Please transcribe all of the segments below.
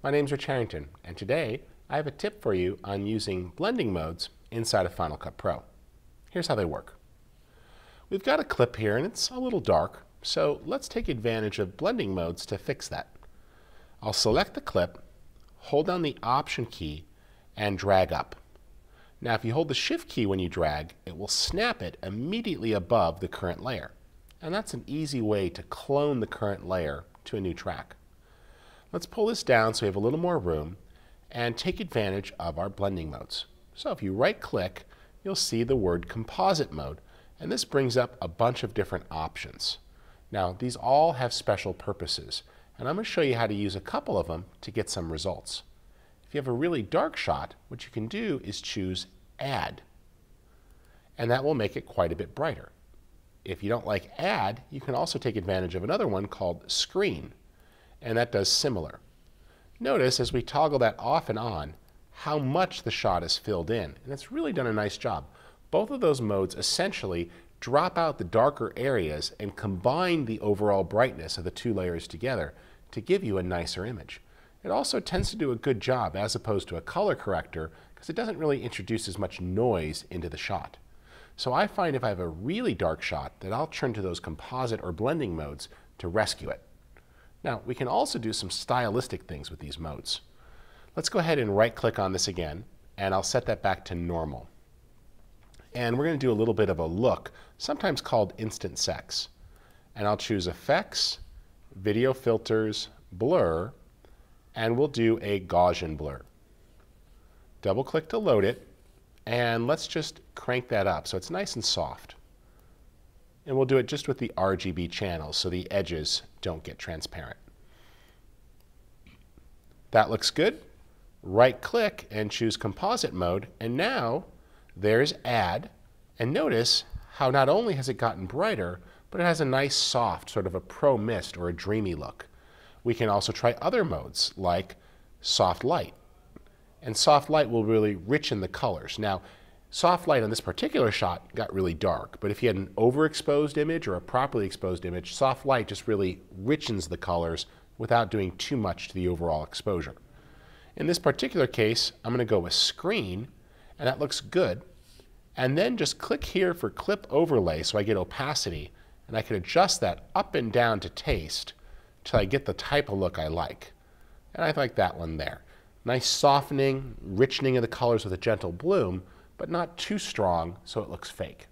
My name's Rich Harrington, and today I have a tip for you on using blending modes inside of Final Cut Pro. Here's how they work. We've got a clip here and it's a little dark, so let's take advantage of blending modes to fix that. I'll select the clip, hold down the Option key, and drag up. Now if you hold the Shift key when you drag, it will snap it immediately above the current layer. And that's an easy way to clone the current layer to a new track. Let's pull this down so we have a little more room and take advantage of our blending modes. So if you right click, you'll see the word composite mode, and this brings up a bunch of different options. Now these all have special purposes, and I'm going to show you how to use a couple of them to get some results. If you have a really dark shot, what you can do is choose Add, and that will make it quite a bit brighter. If you don't like Add, you can also take advantage of another one called Screen, and that does similar. Notice as we toggle that off and on how much the shot is filled in, and it's really done a nice job. Both of those modes essentially drop out the darker areas and combine the overall brightness of the two layers together to give you a nicer image. It also tends to do a good job as opposed to a color corrector because it doesn't really introduce as much noise into the shot. So I find if I have a really dark shot that I'll turn to those composite or blending modes to rescue it. Now we can also do some stylistic things with these modes. Let's go ahead and right click on this again, and I'll set that back to normal. And we're going to do a little bit of a look, sometimes called instant sex. And I'll choose Effects, Video Filters, Blur, and we'll do a Gaussian blur. Double click to load it, and let's just crank that up so it's nice and soft. And we'll do it just with the RGB channels so the edges don't get transparent. That looks good. Right click and choose composite mode, and now there's Add, and notice how not only has it gotten brighter, but it has a nice soft, sort of a pro mist or a dreamy look. We can also try other modes like Soft Light, and Soft Light will really richen the colors. Now soft light on this particular shot got really dark, but if you had an overexposed image or a properly exposed image, soft light just really richens the colors without doing too much to the overall exposure. In this particular case, I'm going to go with Screen, and that looks good. And then just click here for Clip Overlay so I get opacity, and I can adjust that up and down to taste till I get the type of look I like. And I like that one there. Nice softening, richening of the colors with a gentle bloom, but not too strong so it looks fake.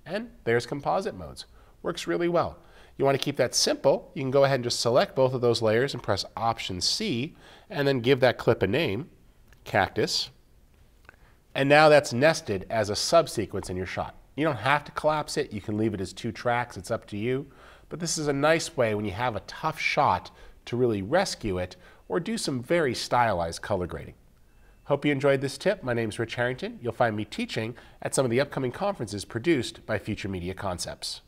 And there's composite modes. Works really well. You want to keep that simple, you can go ahead and just select both of those layers and press Option C, and then give that clip a name, Cactus. And now that's nested as a subsequence in your shot. You don't have to collapse it, you can leave it as two tracks, it's up to you. But this is a nice way when you have a tough shot to really rescue it or do some very stylized color grading. Hope you enjoyed this tip. My name's Rich Harrington. You'll find me teaching at some of the upcoming conferences produced by Future Media Concepts.